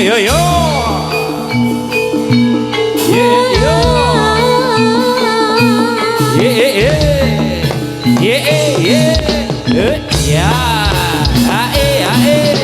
yo yo. Yeah yo. Yeah yeah. Yeah yeah. Ya. Ae ae.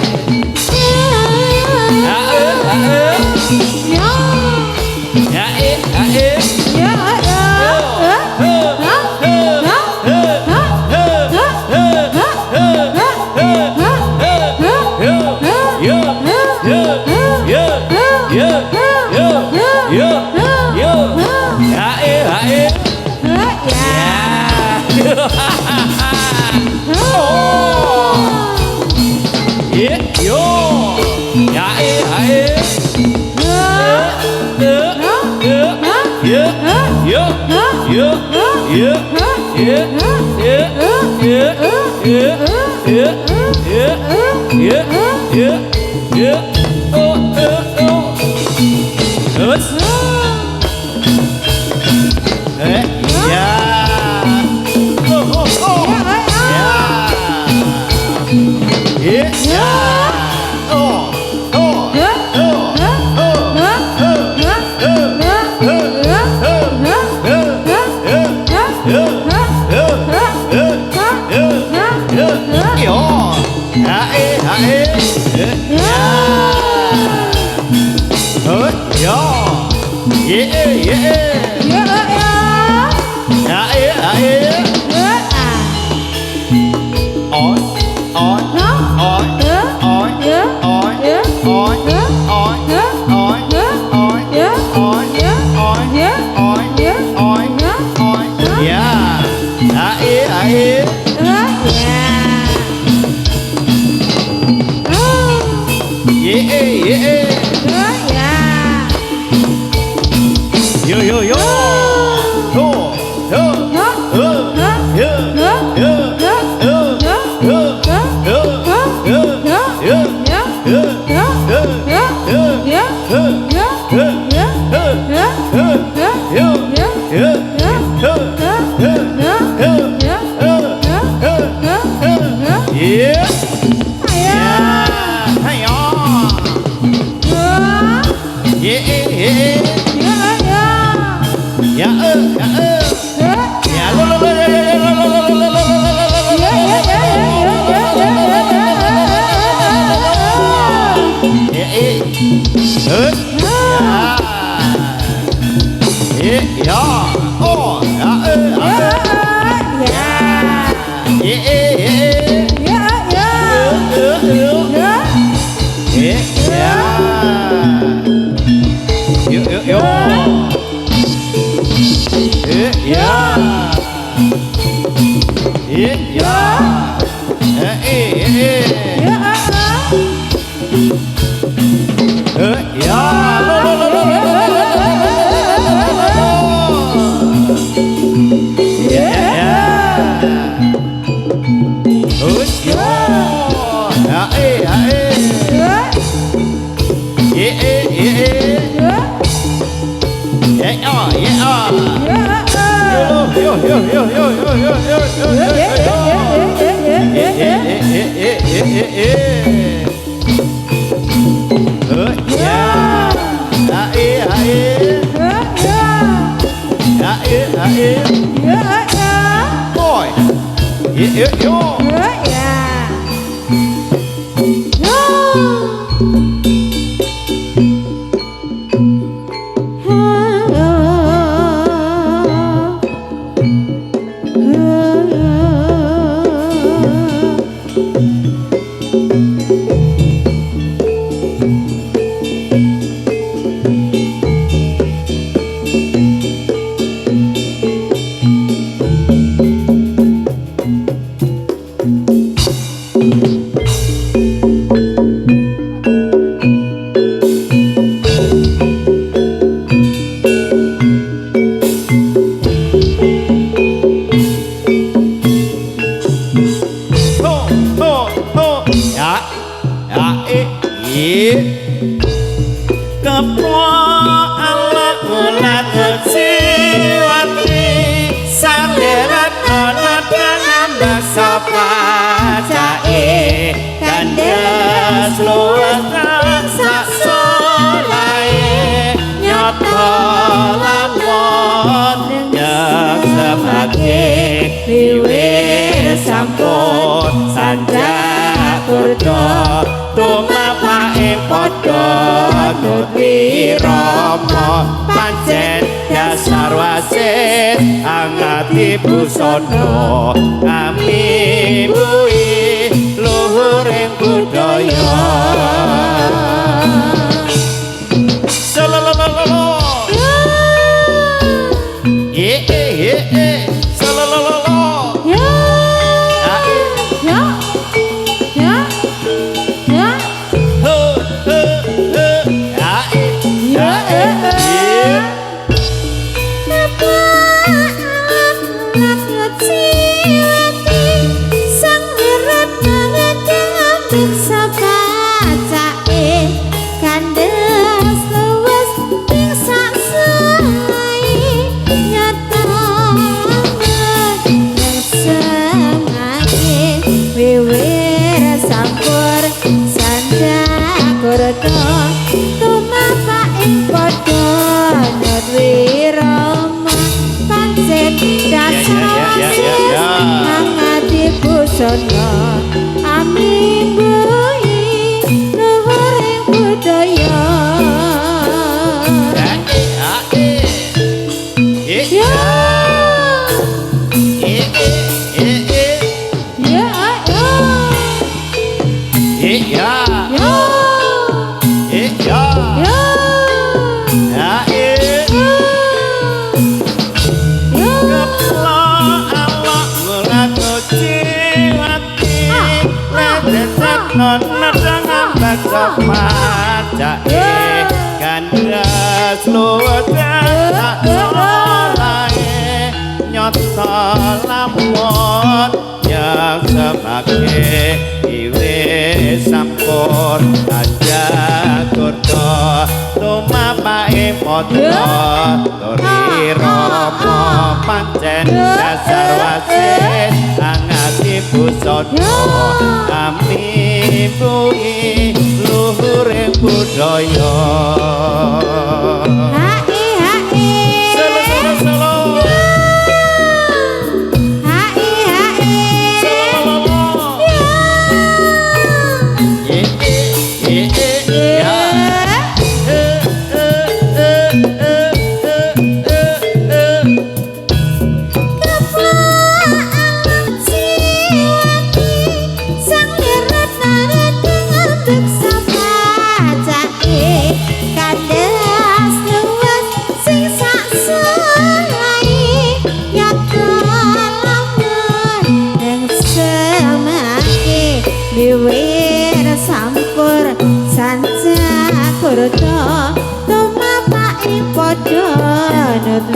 Kandas luas rasa tumapake padha nut wirama pancen dasar wasit angati busana kami bui luhuring budaya salalala salalala Sono ami bui luhuring budaya nona dengan baca pajake kandas luwes tak solae nyoto lamun yang semake iwe sampur aja kurdo tumapake padha turi rama pancen dasar wasit angati busana kami bui luhuring budaya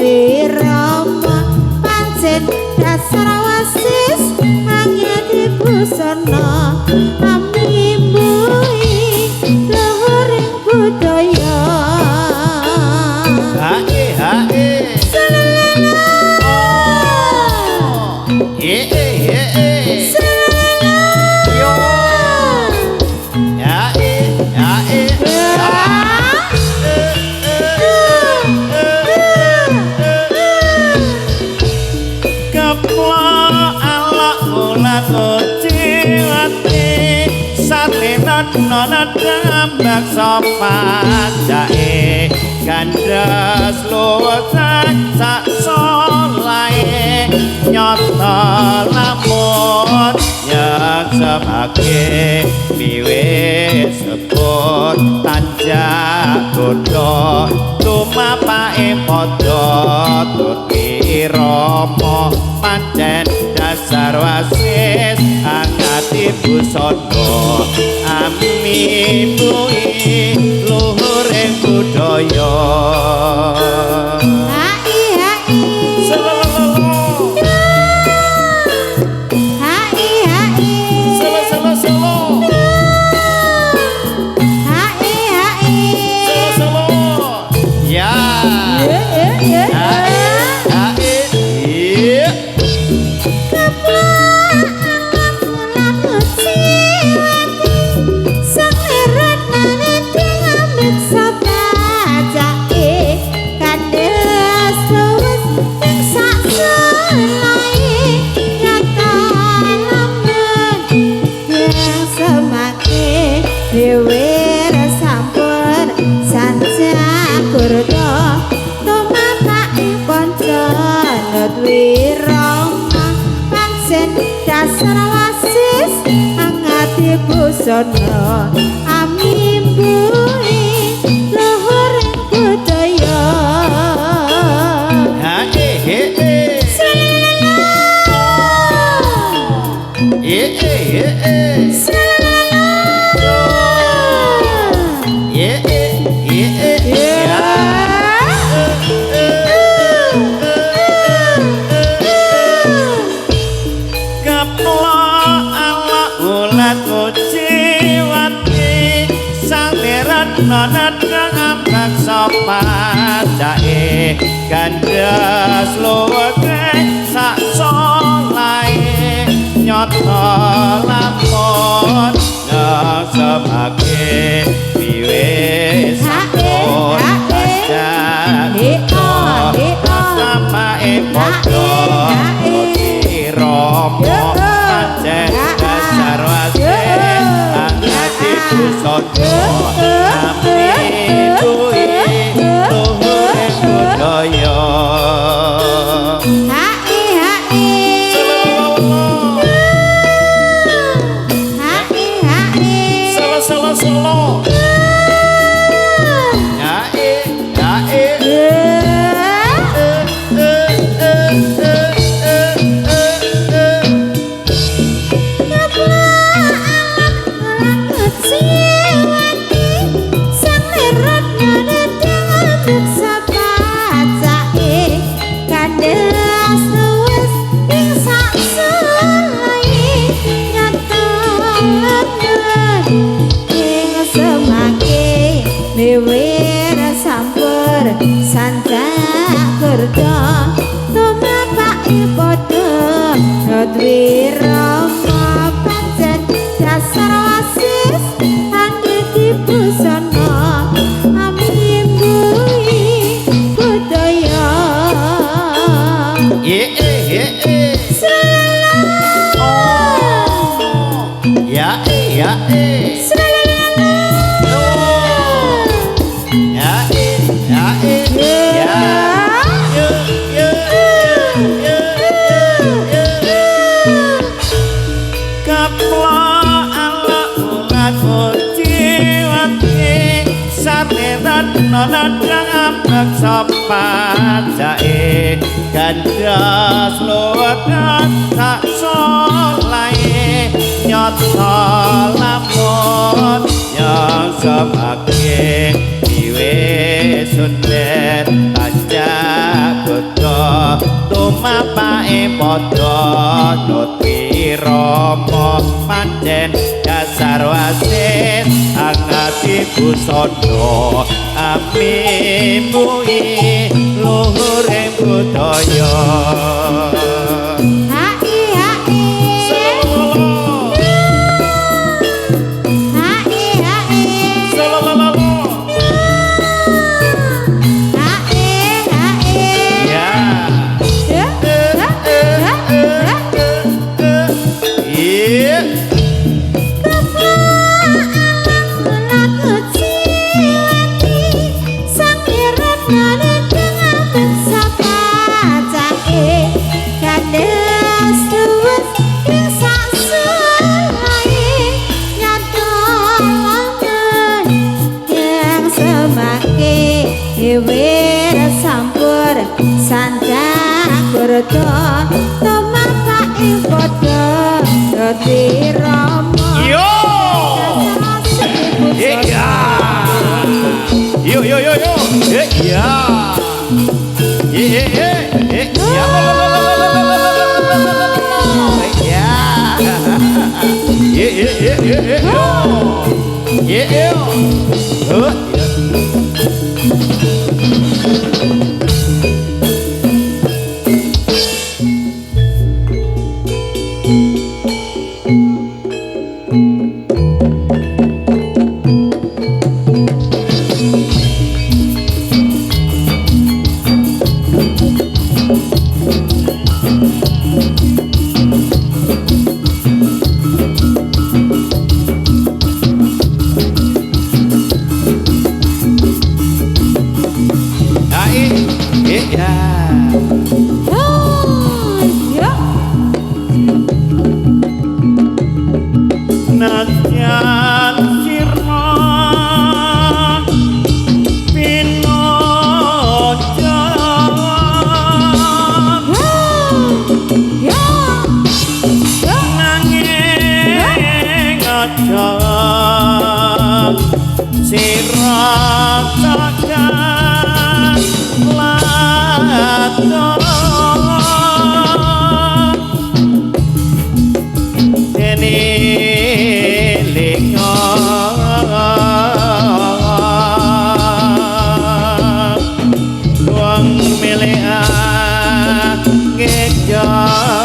wirama pancen dasar wasis angati busana ami bui luhuring budaya nona tambak sopan jae gandas luwes sak solae nyoto lamun yang semake piwe sepur tanjak godho tumapake padha tuti rama pancen dasar wasis angati busana ami bui luhuring budaya Sang dewe sampun sanca kurdo tumatake kanca duwe rama pancen dasar wasis angati busana amimbuhi luhur budaya ha Nonat ngambak sopan jae gandas luweke sak solae nyoto lampun ngesebake piwe sakon ajak sampae padha romo pancen dasar wase angati pusaka Santa kerja tumatake padha duwe rama pancen dasar wasis angeti busana amimbuhi budaya Nonadang ambak sopan jae gandas luwekan sak solae nyoto lampun yang sebake diwe sunder ajak kuda tumapake padha nuti rama pancen dasar wasis angati busana amimbuhi luhuring budaya sampur santa kurdo tumatake padha dadi rama yo sirasakan lato dene linga wong milih ngeja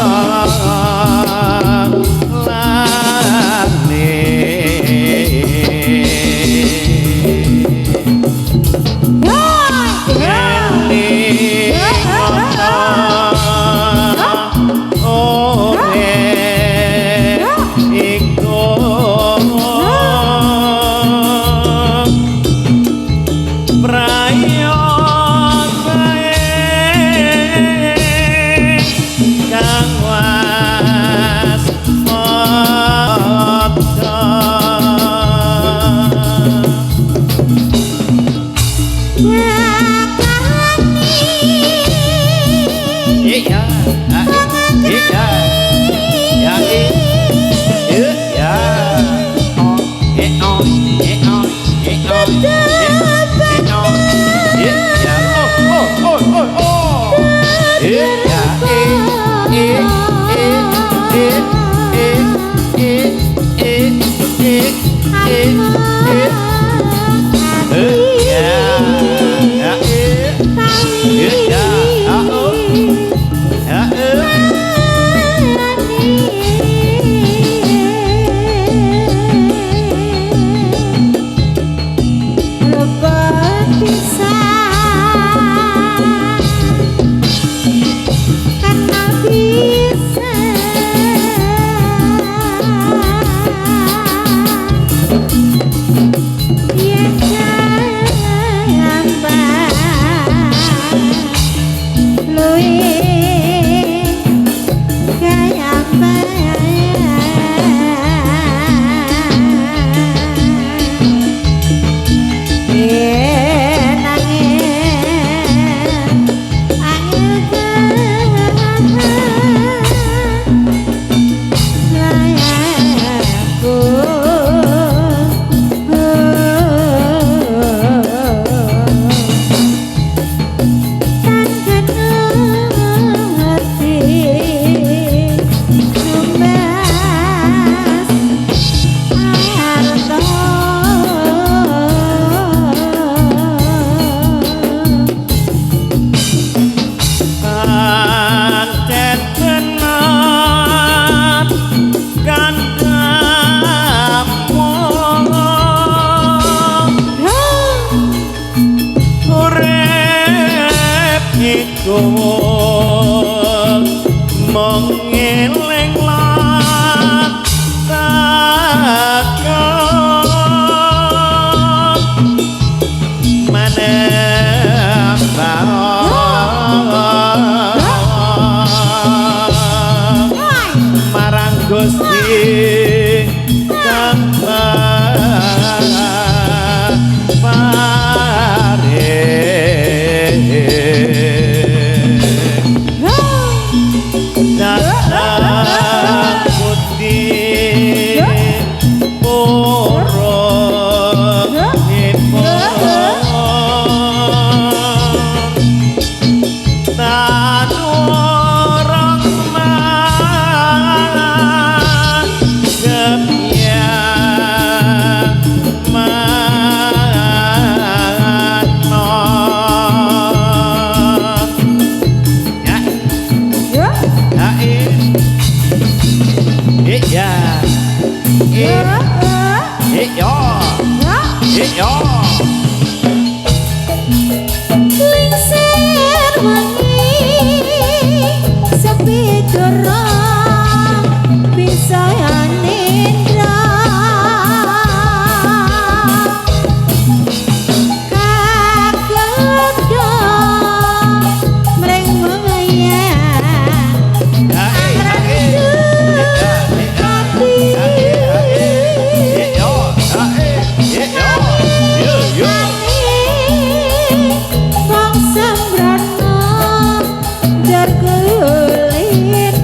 mengeleng latakan menembak marang Gusti kang Lingsir wengi sepi derang bisa nindra kaget dong mreng Bang sembrana jar kulit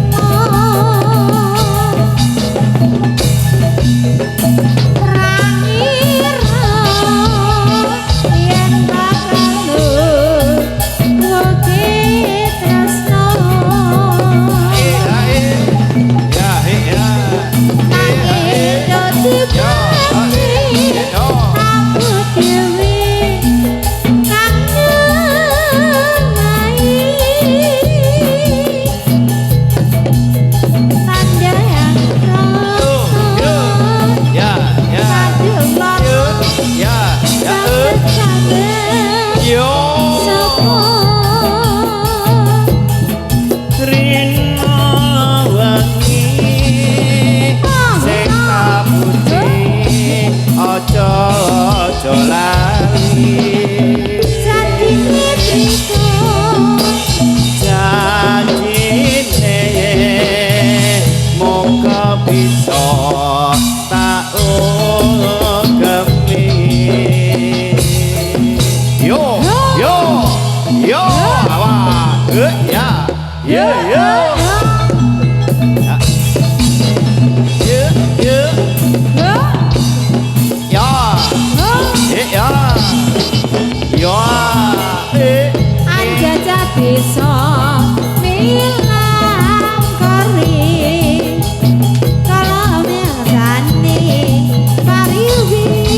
lor ya ya saged yo sapa rino wangi sing kapuji aja aja lali sakine triko janjine moga bisa tak ugemi yo yo yo awak ya ya ya ya ya ya ya ya anjaja bisa milang kering kalau mirsani pariwisata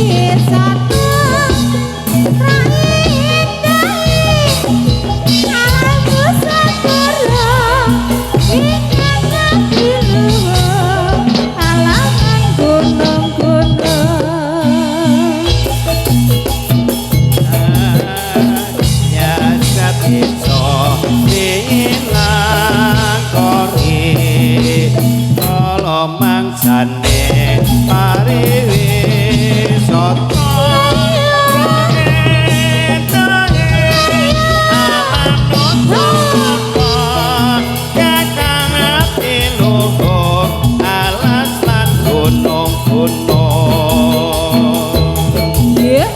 raindahi alamku sakura ingkang ngadiluh alangan gunung-gunung nyasat iso diilang kori kala mangsane pariwisata gunung-gunung ya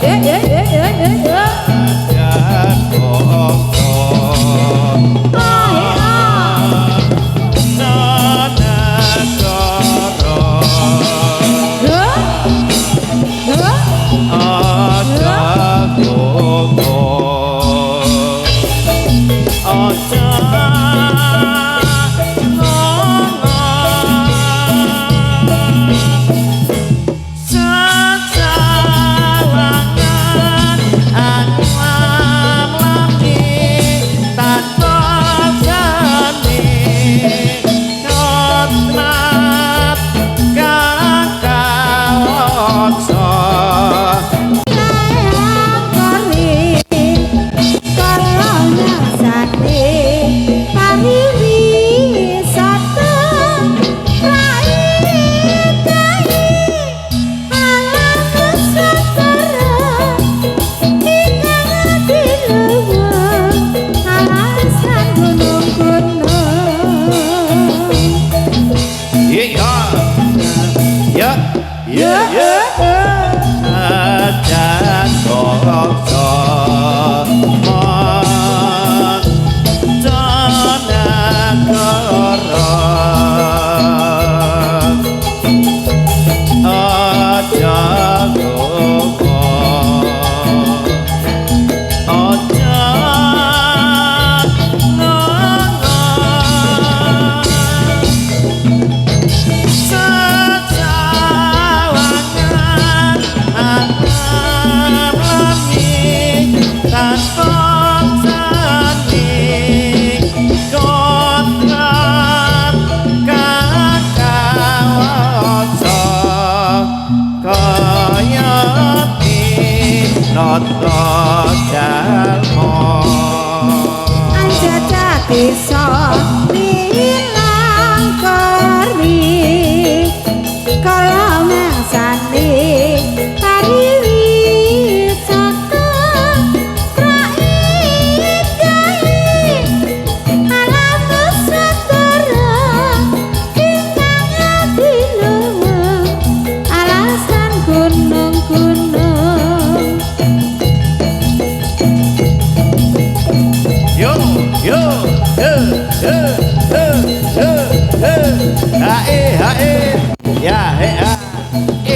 bisa milang keri kalau mangsane pariwisata raidai alam nusantara ingkang adiluh alasan gunung-gunung yo yo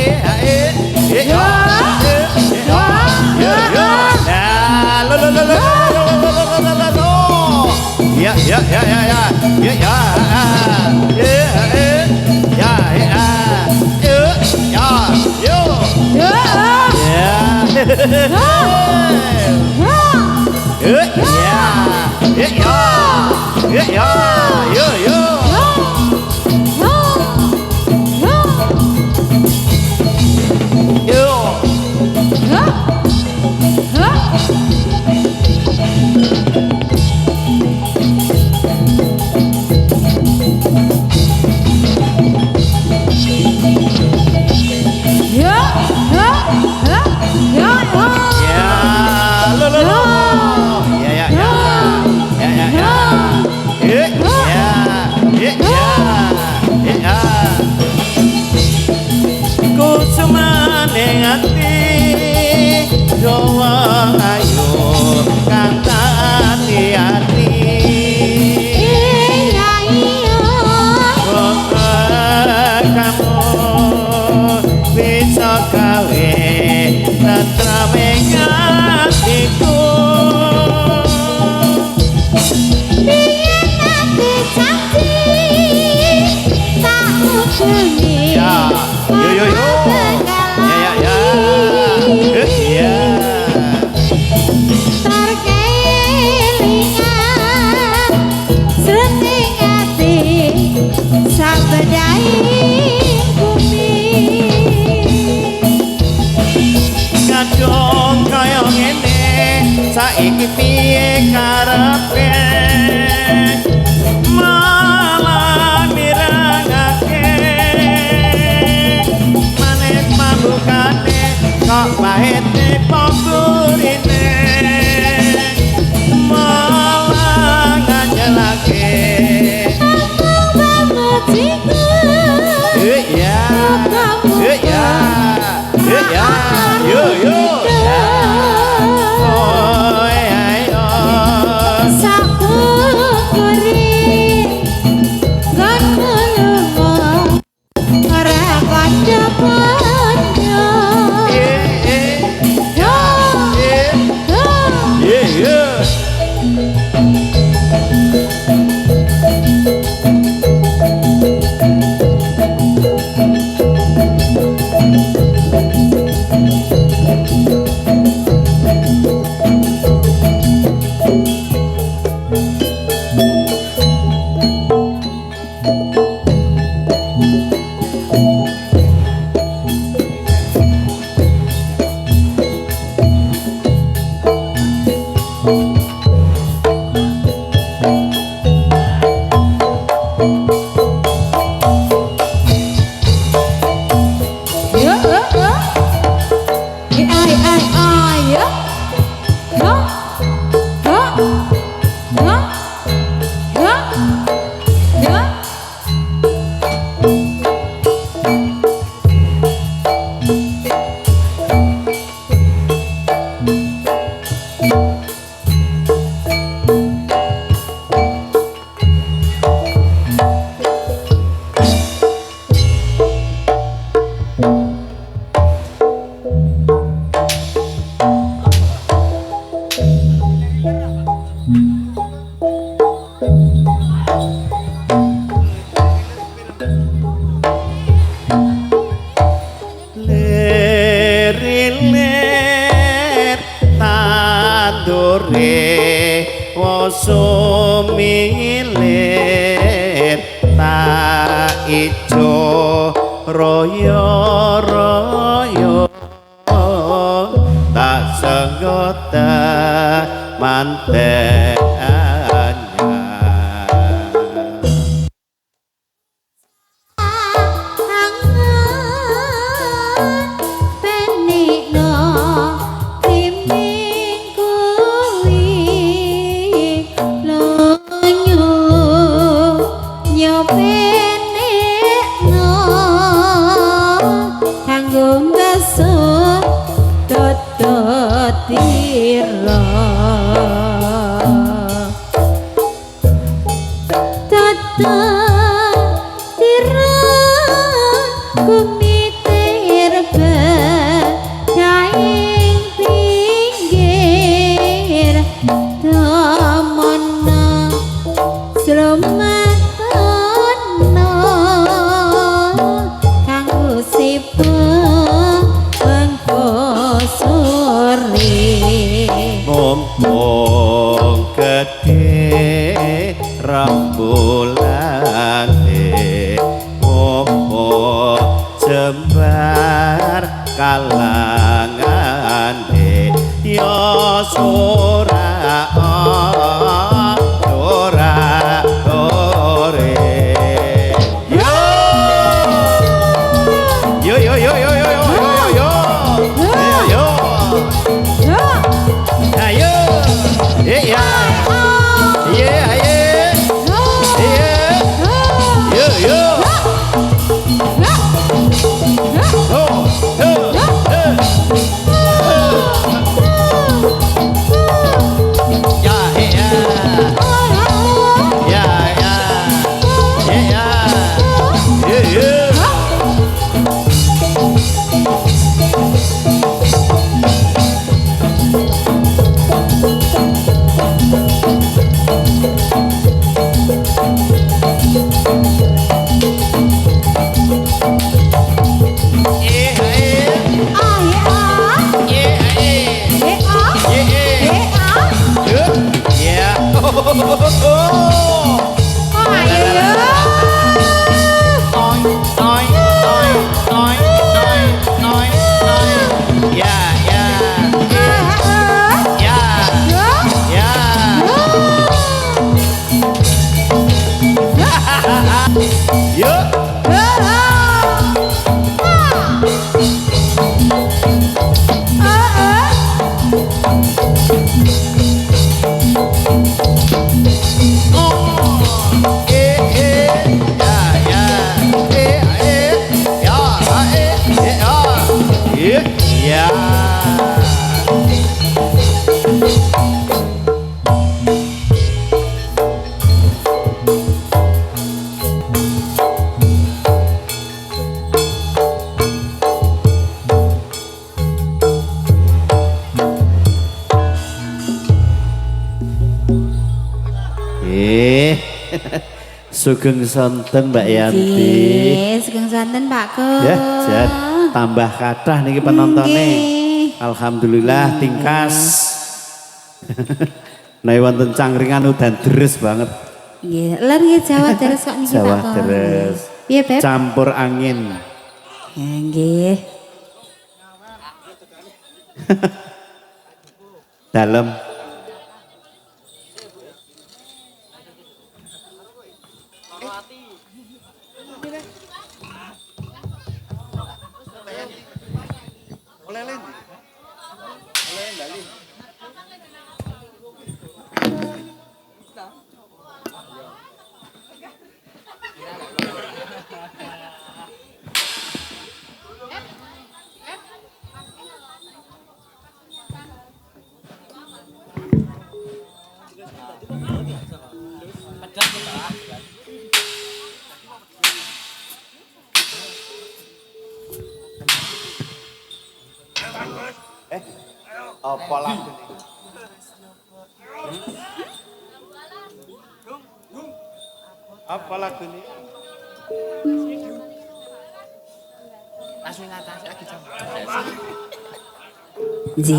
ya ati Jawa ayo kata hati-hati iya iya kamu bisa gawe tentrame hatiku biyen ati janji tak hubungi ya yo ya ya terkelingan sreting ati sabedaing bumi kadung kaya ngene saiki piye karepe malah mirangake manis mabukane kok pahite pogurine malah ngajelake memujiku ya ya yo sakukuri nggonmu lunga ora kanca-kanca yo Lirilir tandure wosumilir tak ijo royo-royo tak senggota mantennya mumpung gede rambulane mumpung jembar kalangane yo sora ora ore yo yo yo yo yo yo yo yo yo ayo yeah yeah yeah yo yo oh Oh ayo yo. Oi, oi, oi, oi, oi, oi, oi. Ya, ya, ya, ya. Yuk. Ya. Sugeng sonten Mbak Yanti. Sugeng sonten Pak Ko. Ya, jan tambah kathah niki penontonnya. Alhamdulillah tingkas. Nek wonten cangkringan udan deres banget. Nggih, ler nggih Jawa deres kok niki Pak Ko. Jawa deres. Piye, Beb? Campur angin. Ya nggih. Dalam. Apa lagu ini? Apa lagu ini? Ji,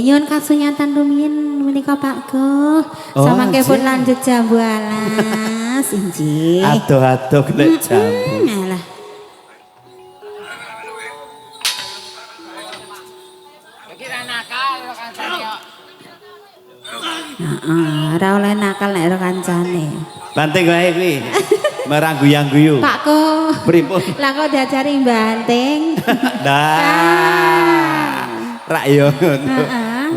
nyuwun kasunyatan rumiyin menika Pak Ko. Samangke pun lanjut jambu alas, inji. Aduh-aduh golek jambu. Alah. Ora oleh nakal nek karo kancane. Banting wae kuwi. Merang guyang-guyu. Pak Ko. Pripun? Lah kok diajari banting. Nah. Rak yo ngono.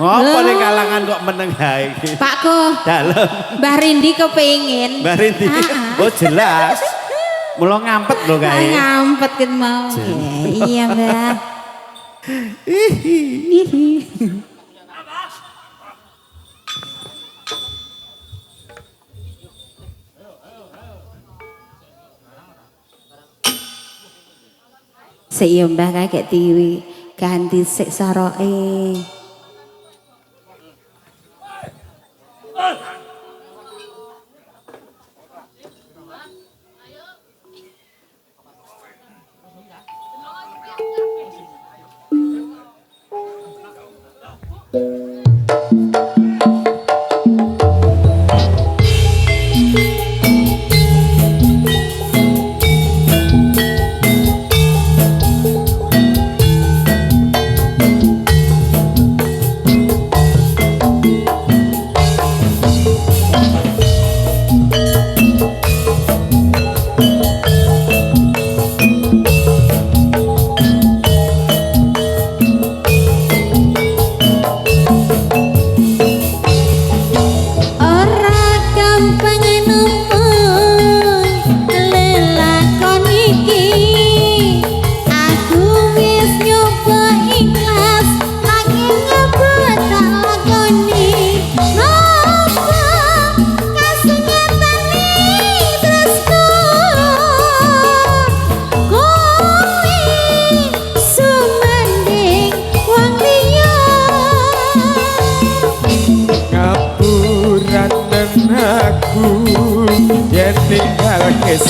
Ngopo ning kalangan kok meneng hae iki? Pak Ko. Dalem. Mbah Rindi kepengin. Mbah Rindi. Oh jelas. Mula ngampet lho kae. Ngampet kan mau. Iya, Mbah. Sik Mbah kakek tiwi ganti sik soroke.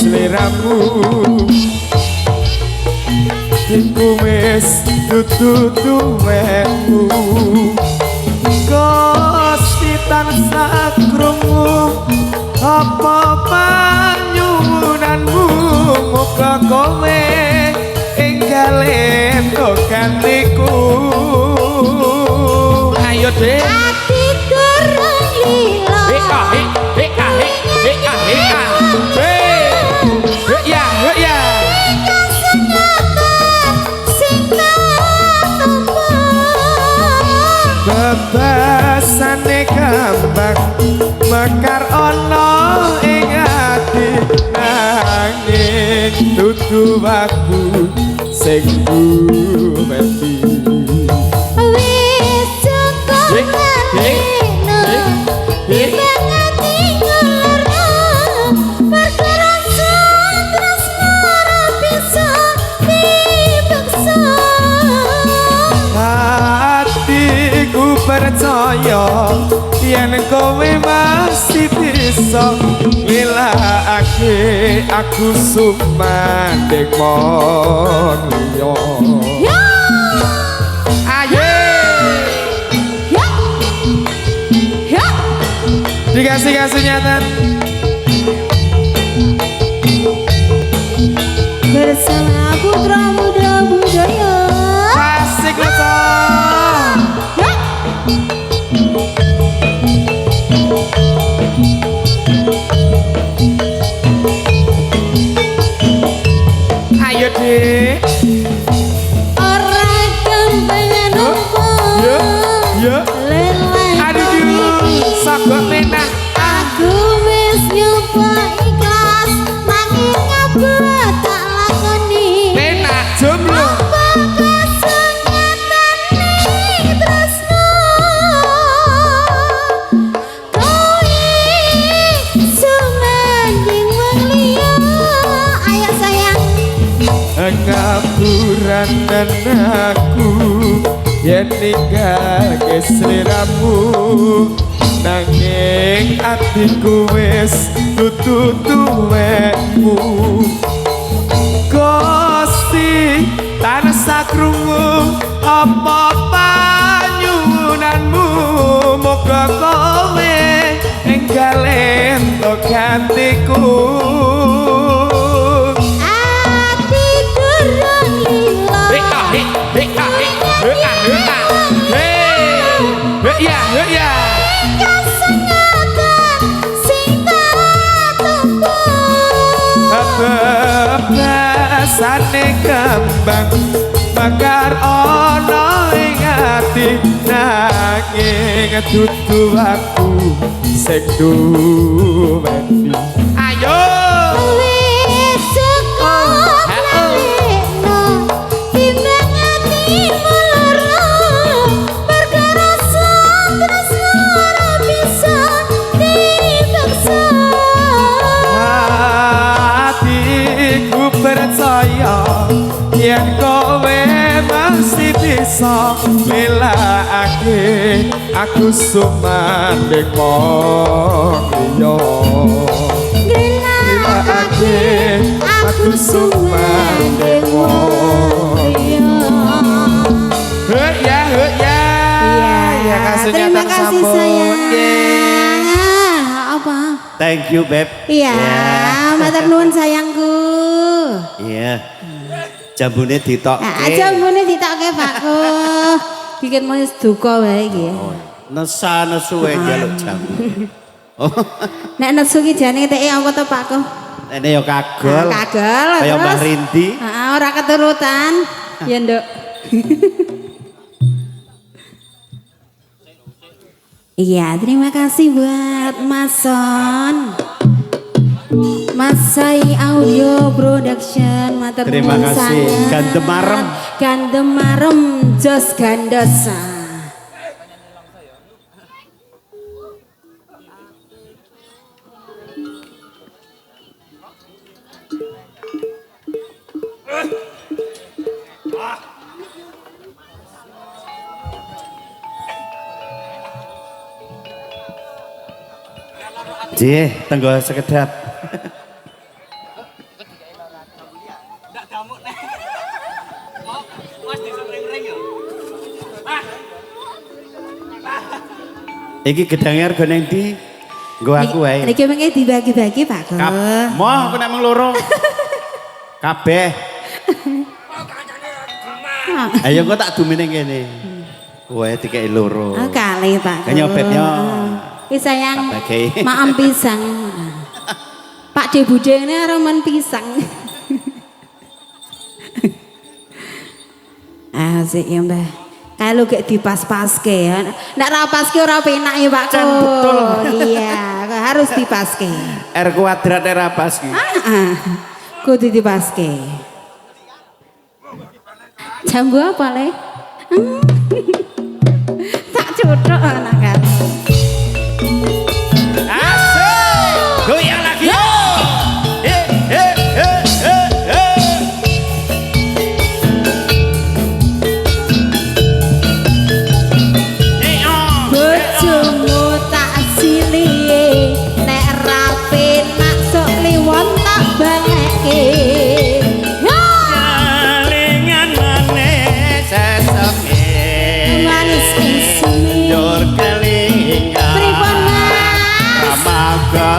seliramu Iku wis tutu-tutumu Gusti tansah krungu apa panyuwunanmu muga kowe enggale gantiku ayo deh ati durung lila ya bebasane kambang mekar ana ing ati nanging dudu aku sing duweti wis cukup ngalihno timbang ati ngelarno perkara tresno ora bisa dipaksa hatiku percaya yen kowe masih bisa milakake aku sumandhing monyo dikasih kasunyatan bersama putra muda budaya asik lo ayo deh orang kembali numpuk Sagok menang aku wis nyoba ikhlas nanging ngabut tak lakoni enak jomblo ngapuran dan aku yen ninggal ke sliramu nanging atiku wis dudu tuwekmu Gusti tansah krungu apa panyuwunanmu muga kowe enggal ento gantiku bebasane kembang bakar ana ing ati nanging dudu aku sing duweni ayo wis cukup nalihno timbang atimu lara perkara tresno ora bisa dipaksa hatiku percaya yen kowe masih bisa milakake aku sumandhing monyo milakake aku sumandhing monyo ya kasih terima kasih sayang apa Thank you, Beb. iya matur nuwun sayangku Iya. Jambune ditokke. jambune ditokke Pakku bikin mau duka wae iki Nesa nesu wae njaluk jambu. nek nesu ki jane keteke apa to Pakku Ini ya kagol. kagel Kayak Mbah Rindi. ora keturutan ya nduk iya terima kasih buat Mas Son Masai Audio Production matur Terima nuwun kasih. sanget. Gandemarem. Gandemarem Jos Gandosa Jih, tenggo sekedap. Iki gedangnya harga neng di Nggo aku wae. Niki mengke dibagi-bagi Pak Go. Moh aku nek mung loro. Kabeh. Ayo kok tak dumene kene. Wae dikeki loro. Oh, kali Pak Go. Nyopetnya. Ki sayang Kabeh. maem pisang. Pak De Budhe ini aroman pisang. Asik ya Mbah. Kalau gak dipas-paske ya. Nek ra paske ora penak ya Pak Ko. Betul. Iya, harus dipaske. R kuadrat era pas ki. Kudu dipaske. Jambu apa le? Tak cocok anak kan. Asik. Goyang lagi. Bojomu tak silihe, nek ra penak sok liwon tak balekke. Kelingan manis sesepi. Manis ismi. Dur kelingan. Pripun Mas? Ramaga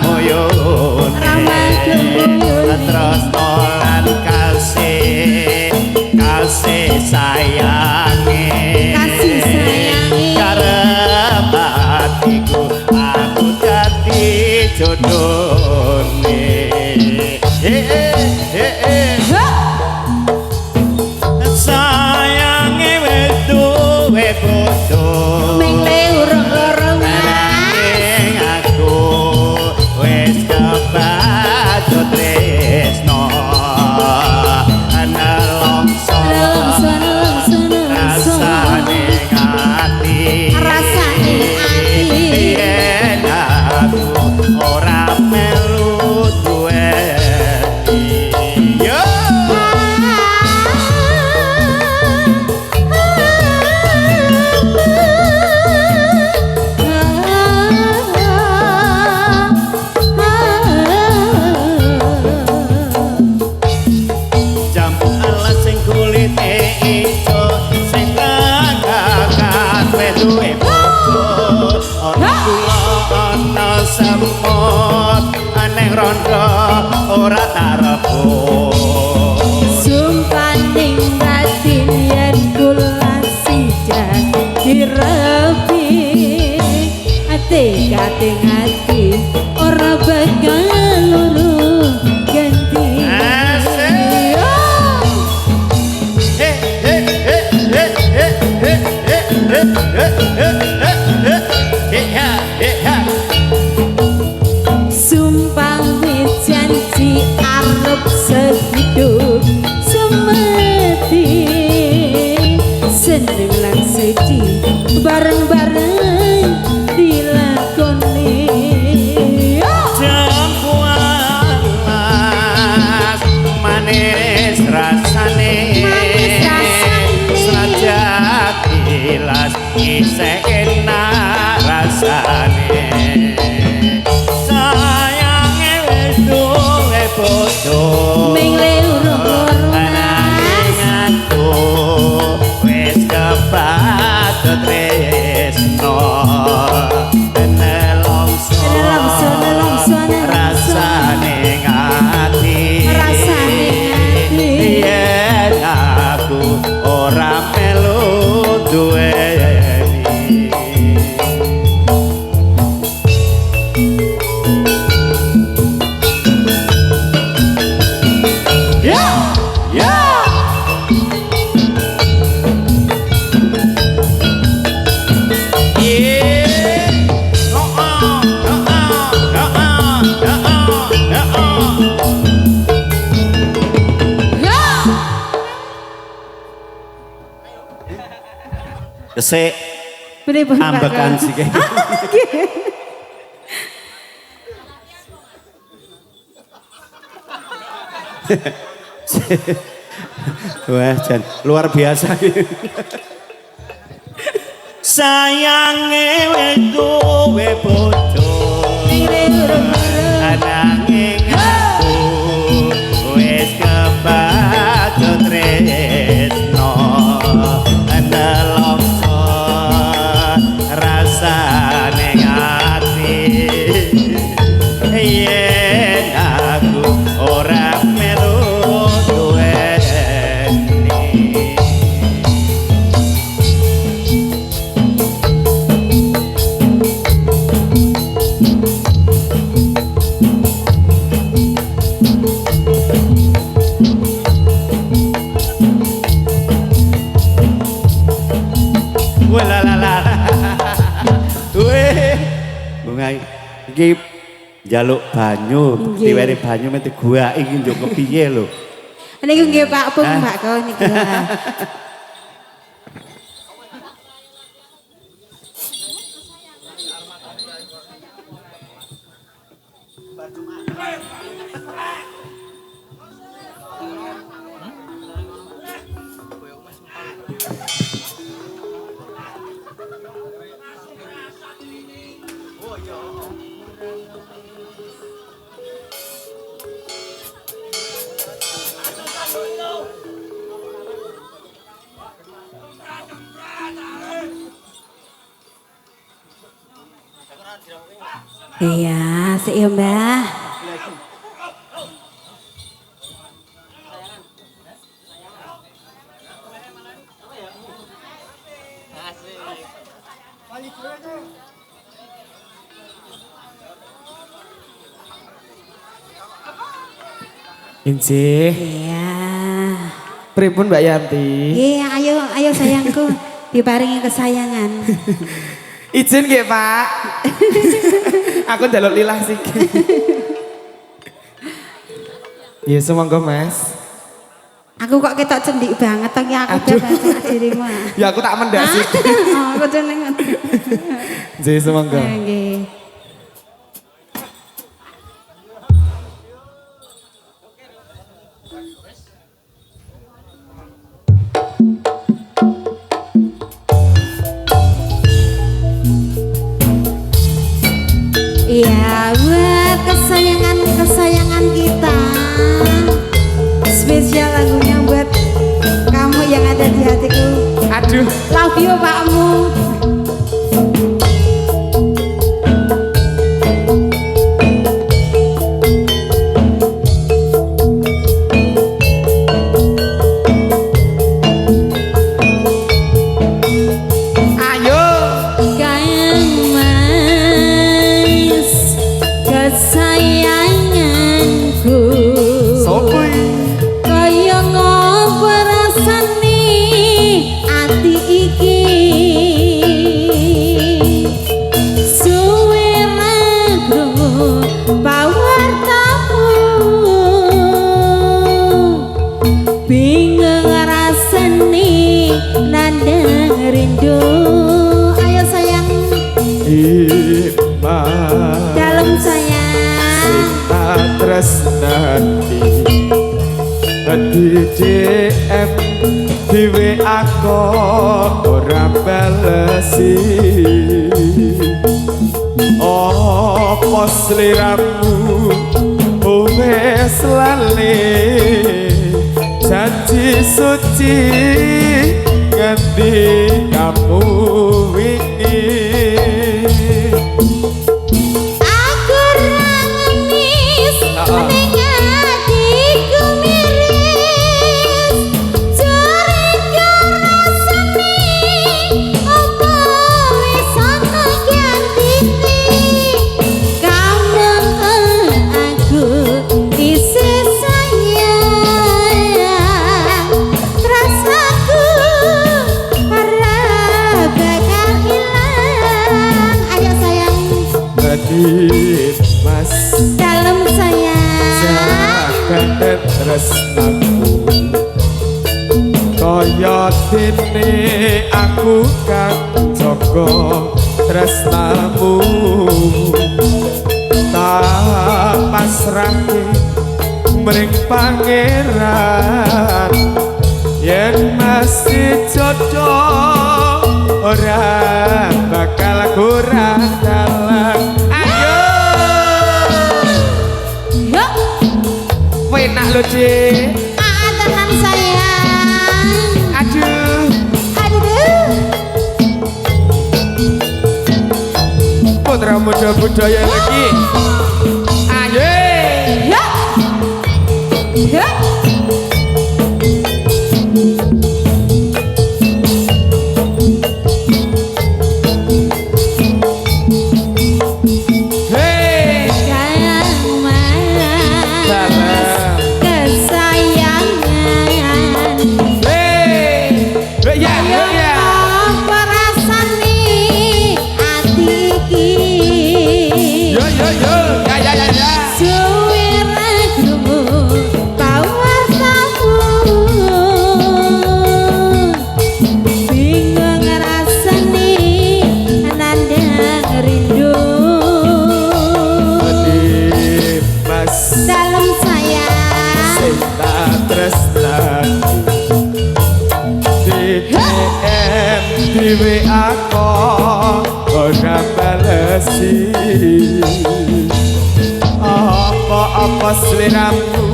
moyone. Ramaga moyone. Terus nolan kasih sayange. Kasih sayange. Karep hatiku aku dadi jodone. Sayange wis duwe bojo. Mengle urung-urung Mas. Nanging aku wis kebacut tresno. Nelongso rasane ati. Rasane ati. Yen aku ora melu duweni. Yo. Jambu alas sing kulite ijo sing kagakan wis duwe bojo. Ana kula ana semut aneng rondo ora tarebut. Sumpah ning batin yen kula sijan direpi. Ate kating ati ora bakal loro ganti. Asik. Sumpah wis janji arep sehidup semati. Seneng lan sedih bareng-bareng dilakoni. Jambu alas manis rasane. Manis rasane. Senajan ilas isih enak rasane. Sayange wis duwe bojo. Mengle urung-urung Nanging aku wis kebacut tresno. Nelongso rasane ati. Yen aku ora melu duweni. Yeah, yeah. Kesek Pripun Pak? ambekan sih kayak. Wah, Jan, luar biasa. Sayange wis duwe bojo. Nanging aku wis kebacut tresno. Nelongso rasane ati. Walalala. Weh. Bunga iki njaluk banyu, diweri banyu mesti gua iki njuk kepiye lho. Niku nggih Pak Pung Mbak kok niku. Iya, sik ya Mbah. Injih. Iya. Pripun Mbak Yanti? Iya, ayo sayangku, diparingi kesayangan. Izin nggih, Pak. Aku njaluk lilah sih. Ya semangga, Mas. Aku kok ketok cendik banget to ki aku baca dirimu. Ya aku tak mendak sih. Oh, aku jeneng. Nggih, semangga. Nggih. Iya, buat kesayangan kita. Spesial lagunya buat kamu yang ada di hatiku. Aduh, Love you Pakmu. ayo. Kayang mas kesayanganku. Sopo iki? Kaya ngopo rasane ati iki. Suwe ragu pawartamu. Bingung rasane nandang rindu. Ayo sayang Iman dalam sayang. tak tresnani di DM di WA kok ora balesi opo sliramu wes lali janji suci nganti kamu wingi Aku rangemis ning atiku miris. Curiga rasane opo wis ana gantine. Kamu aku isih sayang. Rasaku ora bakal ilang. Ayo sayang Nadine mas dalam sayang. Jagat tresnaku kaya dene aku kang jaga tresnamu tak pasrahke mring pangeran yen masih jodoh ora bakal kurang dalan ayo Yuk, enak lho Dik tenan sayang. aduh Aduh, putra muda budaya lagi ayo yuk, yuk. hey Sayang mas, salam kesayangan. hey ya ya Apa rasa WA kok ora balesi apa sliramu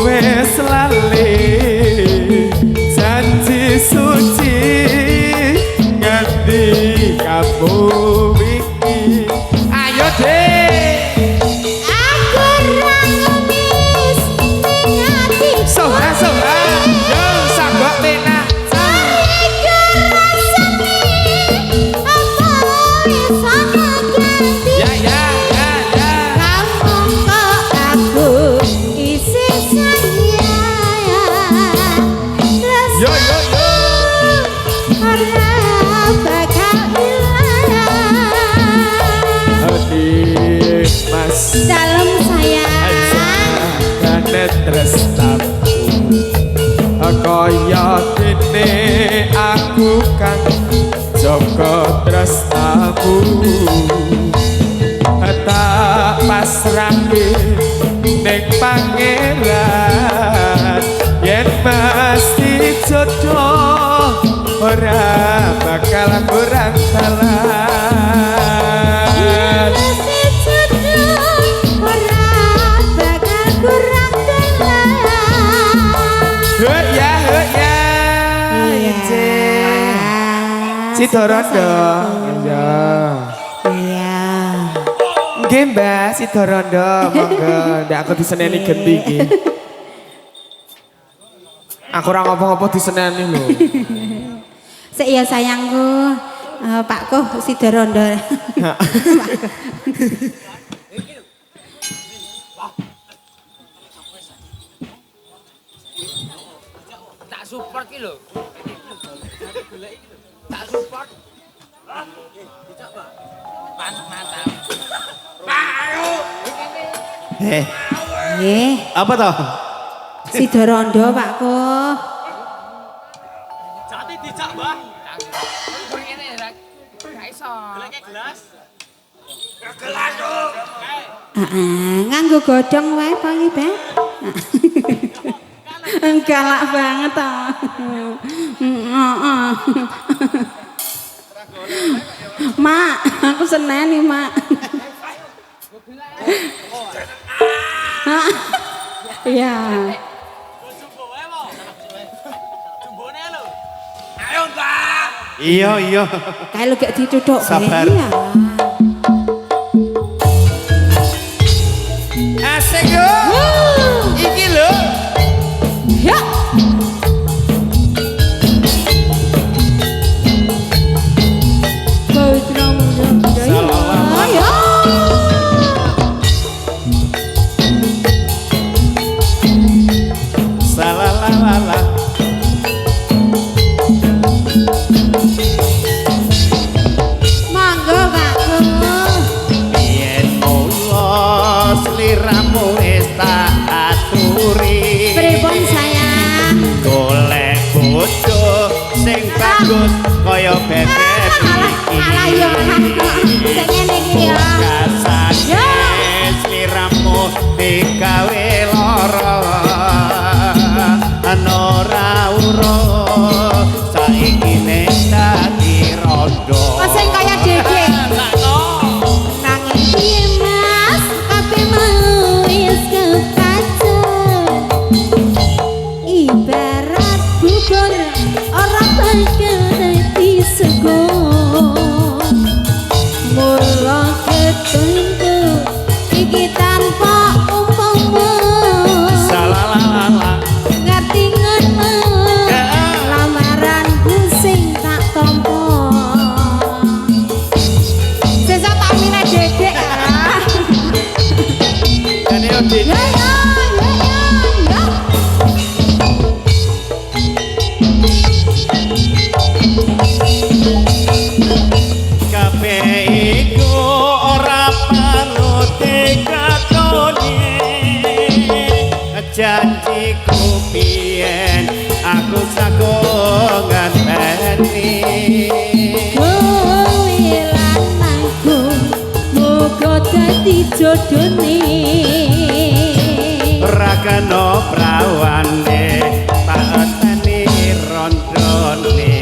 wis lali janji suci nganti kamu iki ayo deh aku rangemis nyati soha yo sagok pena ya kamu kok aku isi saya yo ora bakal hilang hati mas dalam sayang kane tresnaku kaya dene aku kang jaga tresnamu tak pasrahke ning pangeran yen mesti jodoh ora bakal kurang dalan mesti jodoh ora bakal kurang dalan ya ece Sidorondo ya iya nggih Mbak Sidorondo monggo ndak aku diseneni genti iki aku ora ngopo-ngopo diseneni lho sik ya sayangku Pakku Sidorondo tak support ki lho. Tak support. Mantap. nggih Apa toh? Sidorondo Pakku Jati dijak, Mbah. Ngene ra iso. Goleke gelas. Gelas dong. nganggo godhong wae Pak iki, Bang. Galak banget toh. Mak, aku seneni, Mak. Iya. Jumbone lho. Ayo, Mbah. Iya. Kalau gak dituthuk Sabar. iya. asik yo iki lho Ya. Salalala. Monggo Pakku. Yen mula sliramu wis tak aturi. Pripun sayang? Golek bojo sing bagus kaya bebek Alah yo. Sing ngene iki ya. Kasane sliramu digawe lara ora urung saiki nek dadi rondo. Kok sing kaya Dede. Nanging piye Mas, kabeh mau wis kepacet. Ibarat bubur ora bakal dadi sego. Mula ketuntu iki tanpa umpama. Salalala. Ngerti ngono. Lamaran sing tak tampa. Sesuk tak milih Dedek ya. Jane Odin. Ya. Kabeh iku ora panuti katone janjiku biyen aku sago nganteni Kowe lan aku muga dadi jodone. ora kena prawane tak teni rondone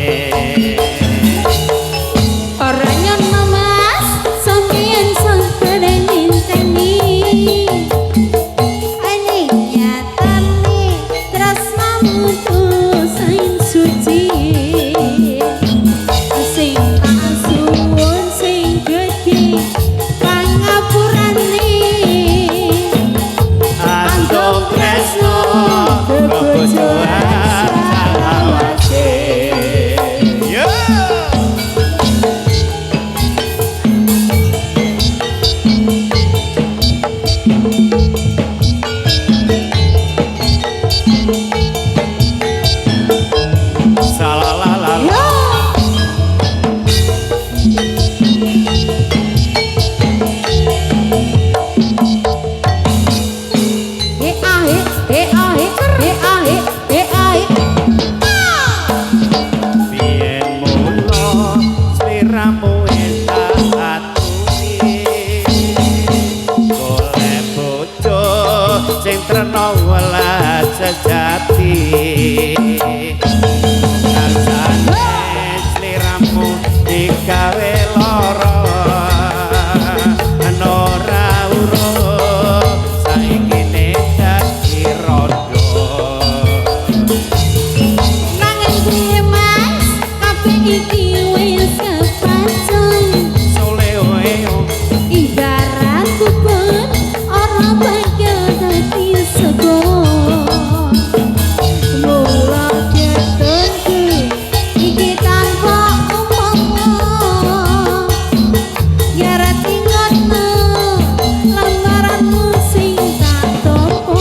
digawe lara ora urung saiki nek dadi rondo Nanging piye Mas kabeh iki wis kepacen soleo ibarat kupon ora bakal dadi sego mula ketentu iki tanpa omong ya ra tinggalno lamaranmu sing tak topo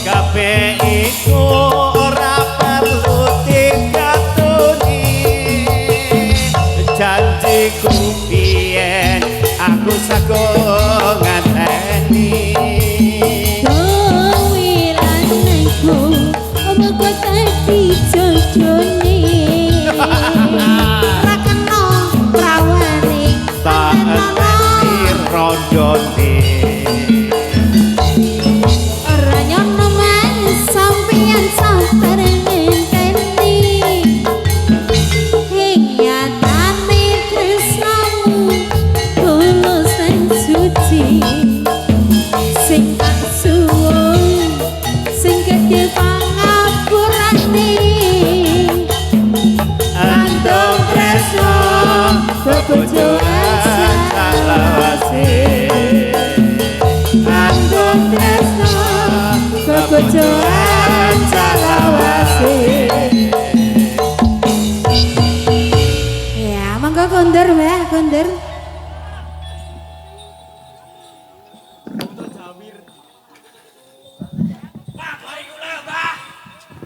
kabeh iku ora perlu dikatoni janjiku biyen aku sago nganteni Wilananku omongku tadi jojone ra kena prawane tak enteni rondone ora nyono mas sampeyan sabar ngenteni ing nyatane tresnamu tulus lan suci sing tak suwun sing gedhe pangapurane Antum tresno kebojoan salawase Antum tresno kebojoan salawase ya monggo kondur Mbah kondur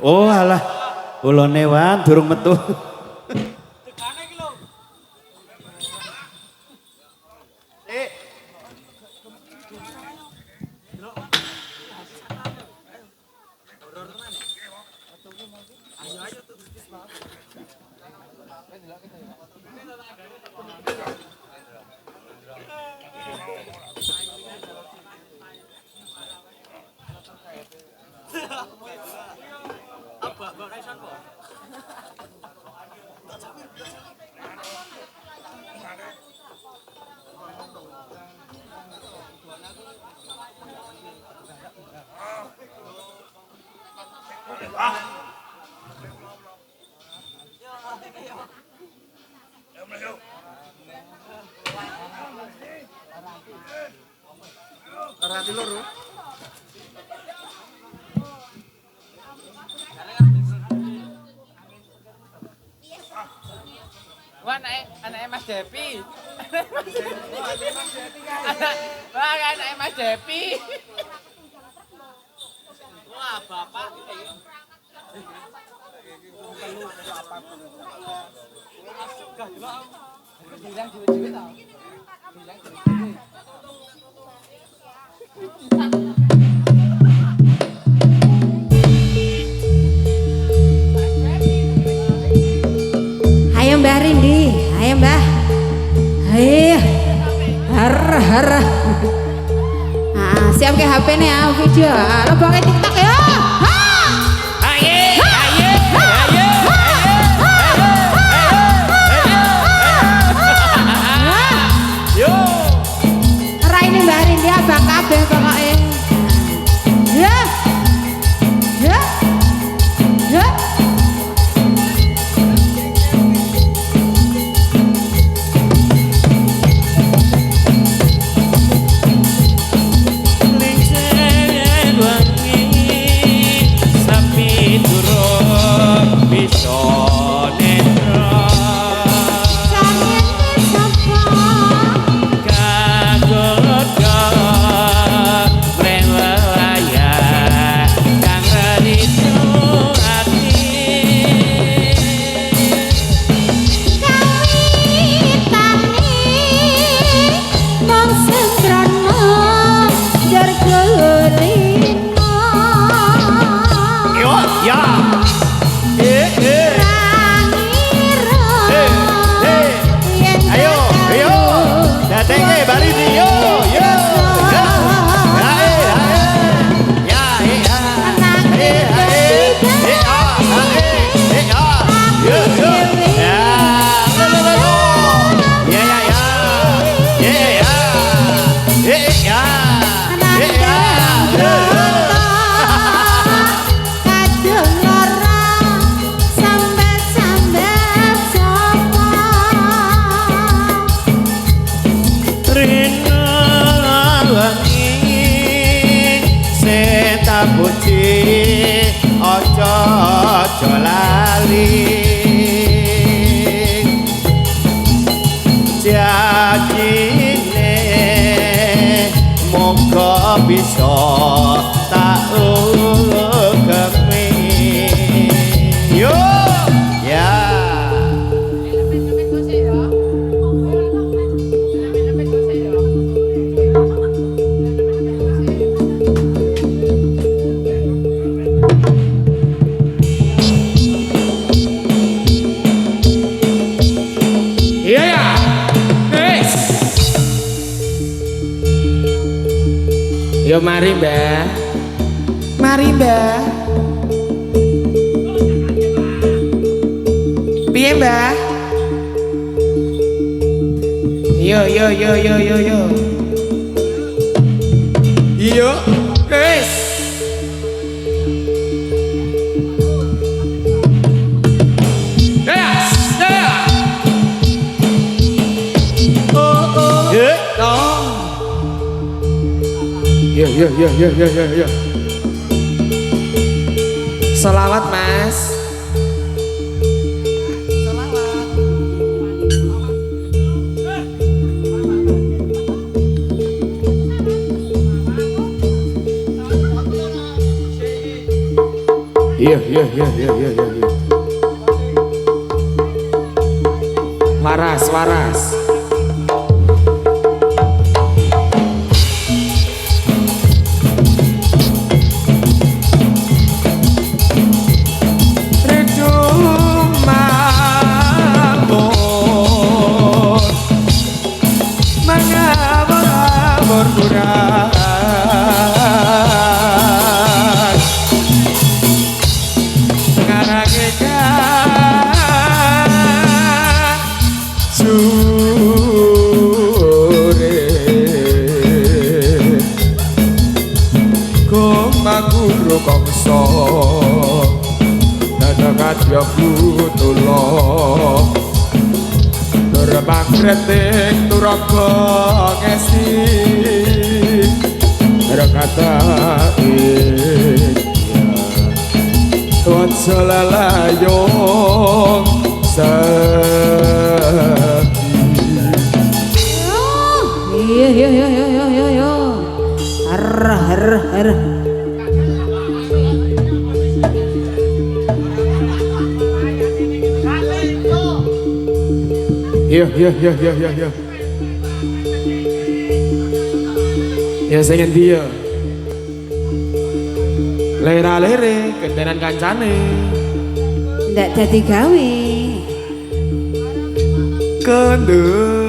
Oh alah ulone wan durung metu Tegane iki lho. Abah kaisan kok. Rati loro. Wah, anaknya Mas Depi. Wah, anaknya Mas Depi. Wah, bapak. Bilang juga tau. Bilang juga. ayo Mbah Rindi ayo Mbah ayo har siap ke HP nih ya video leboknya TikTok ya Raine Mbah Rindi abang kabeh pokoknya ya ya ya Ling wangi bisa tak ugemi yo ya Iya ya. Guys. Yo mari, Mbah. Mari, Mbah. Piye, Mbah? Yo. Yo, guys. Yes. Ya. Selawat, Mas. Iya. Waras. Ya kutulung terbang kretek turaga ngesi rekata tuan selalayong sakit Yo. Har. Iya. Ya saya dia. Lere kentenan kancane. Ndak dadi gawe. Kendel.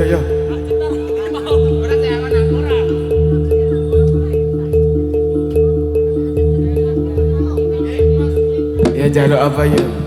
Ya. Ya jaluk apa ya?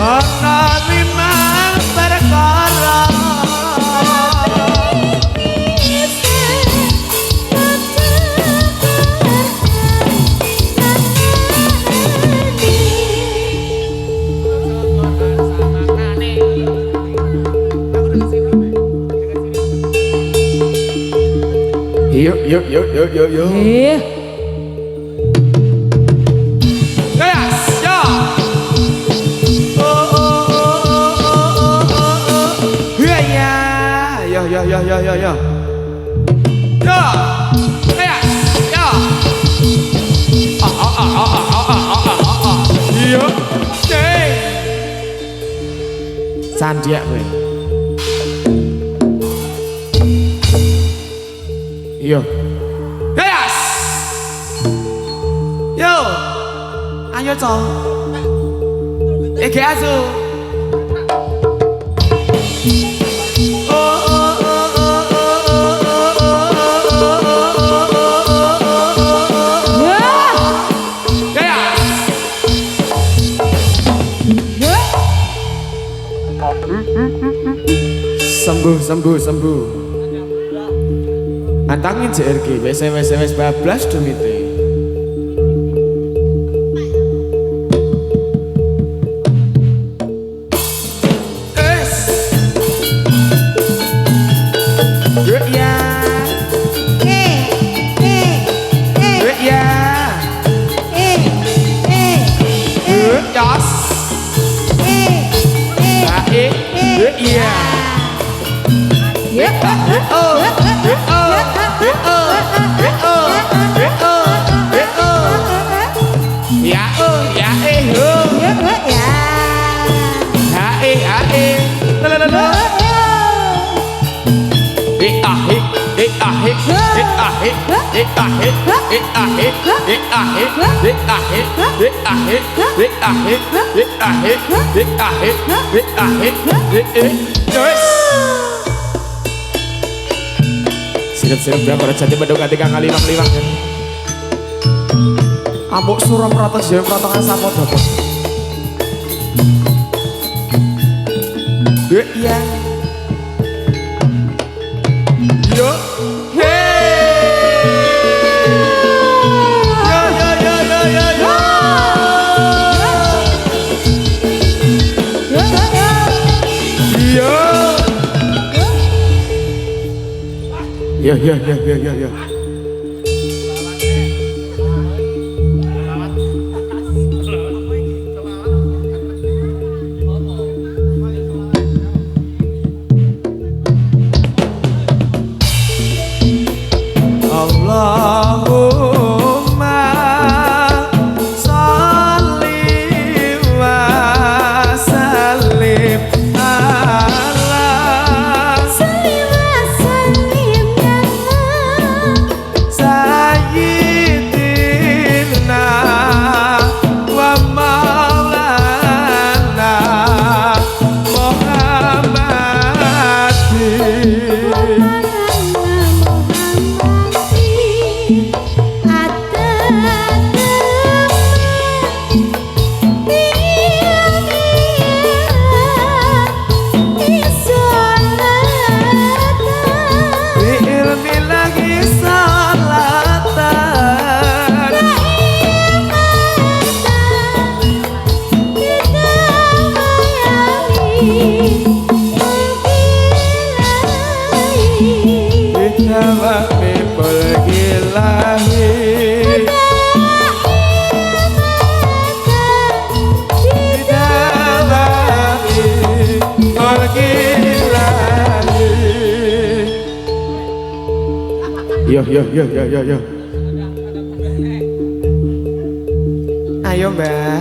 ana limang perkara Yuk. Yes, yo. Ya. Yo. Yo. Yes, yo. Yo. Sandiak kowe. Yo. Yes. Yo. Ayo cong. Ege asu. Sembuh. Antangin JRG, wes bablas dumite. Sirap berapa jati bedok ketika kali liwang kan. Ambok suram rata jam rata sapo dapat. Iya. Yo. Yo. Allahumma sholli wa sallim Sayyidina wa maulana Muhammadin. Yo. Ayo Mbak.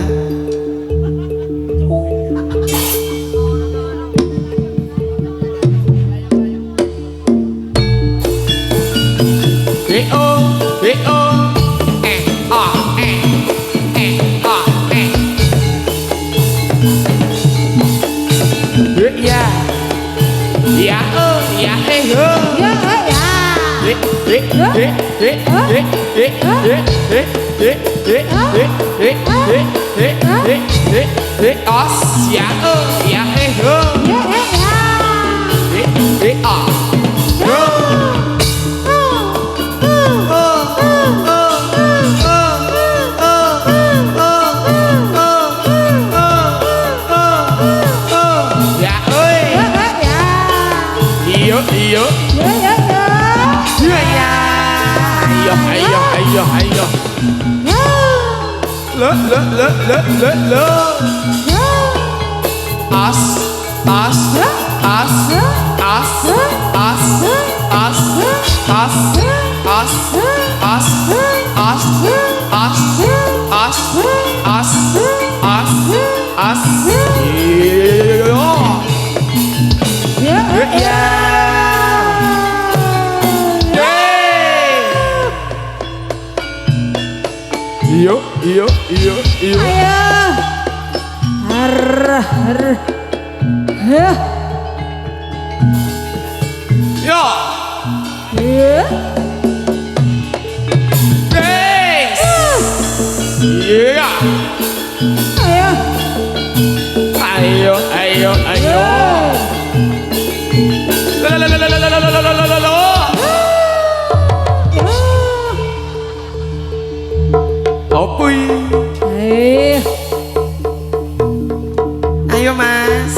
Ayo mas.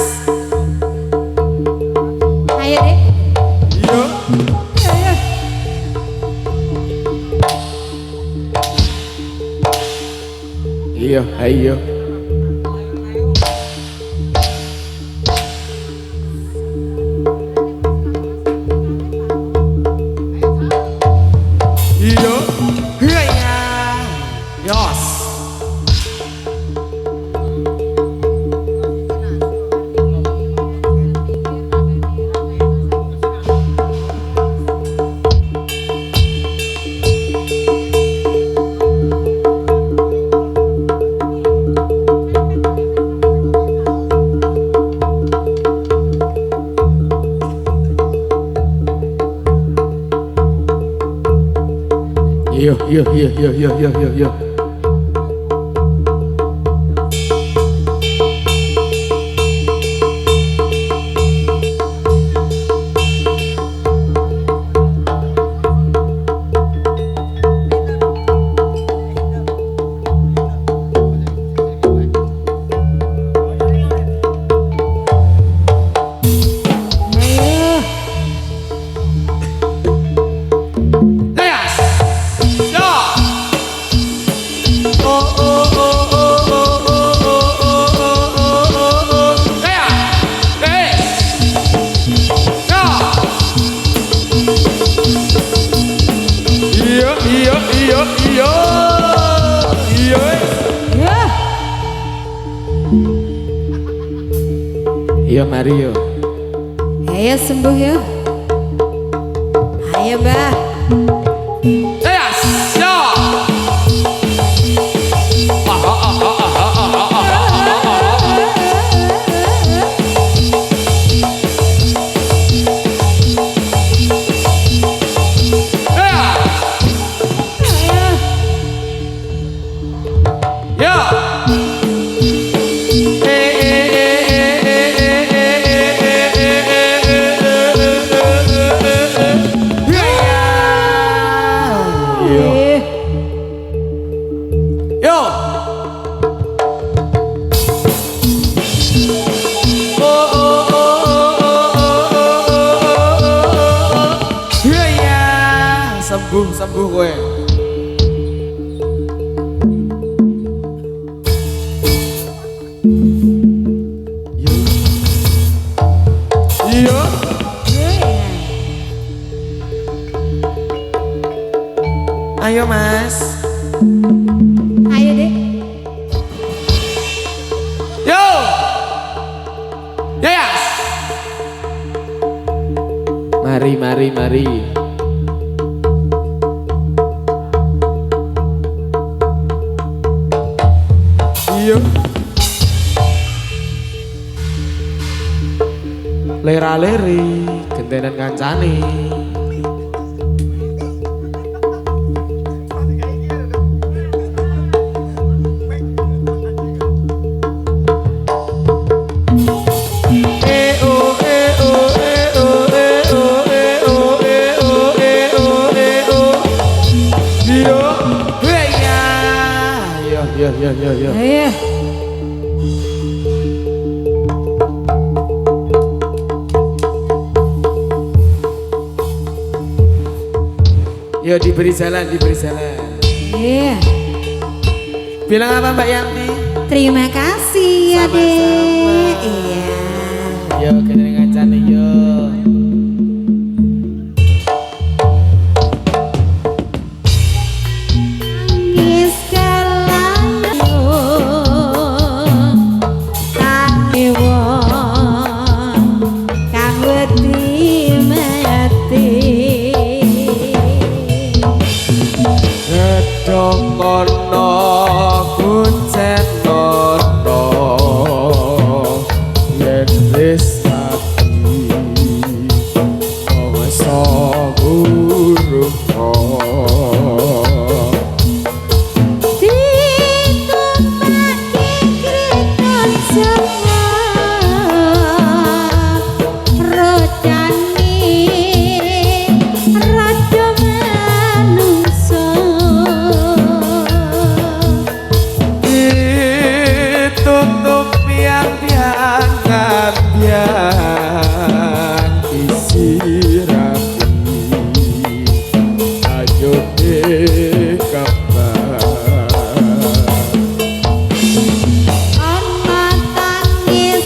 Ayo deh. Iya, ayo. Iya, iya. Yos. Yo. Iya Mario. Ayo sembuh ya. Ayo Mbak. Sembuh kowe. Iya. Ayo Mas. Ayo deh. Yo. Yes. Mari. Iya. Lera-leri, gentenan kancane. yo. Ayo. Yo diberi jalan, diberi jalan. Iya. Bilang apa Mbak Yanti? Terima kasih ya Sama-sama. Dek. Iya. Yo kene ngancane yo. Nangis kelayo kang ewon kang wedi mati. Gedong ono kuncen ono yen wis mati mongso guru tutup piang-piang biang disirami ayo kabar Ana tangis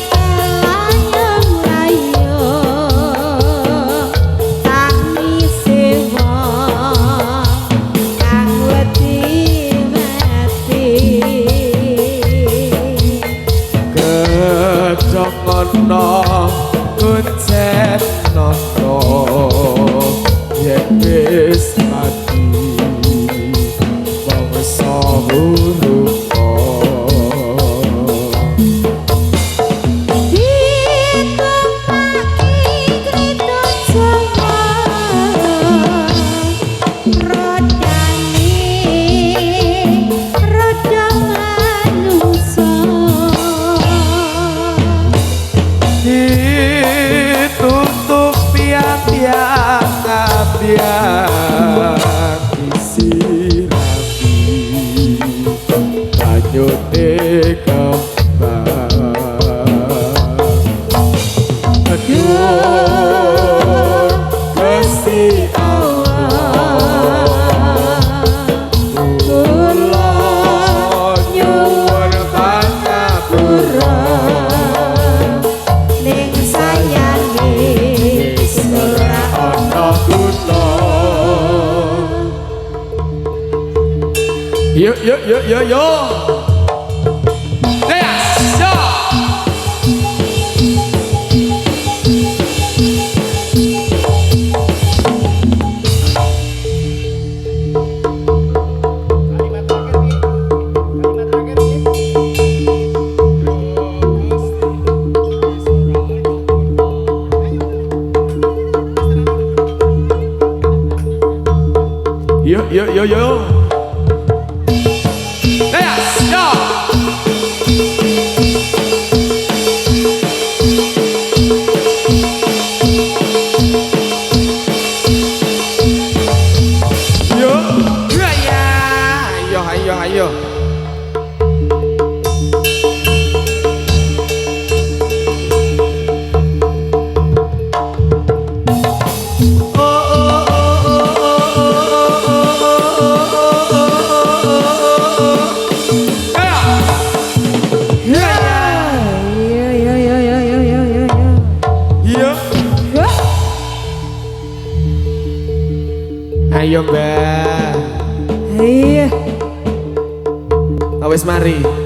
layang-layang tangis wong kang wedi mati. gedong ono kuncen ono yen wis mati mongso guru ditutup piang-piang biang disirami banyu kembang aduh Gusti kula nyuwun pangapura Ning sayange wis ora ana guna. Yo. Yes, yo. Kalimat terakhir nih. Kalimat terakhir nih. Yo. Yes, yo. Yo, ayo. Ayo Mbak. Iya. Wis mari.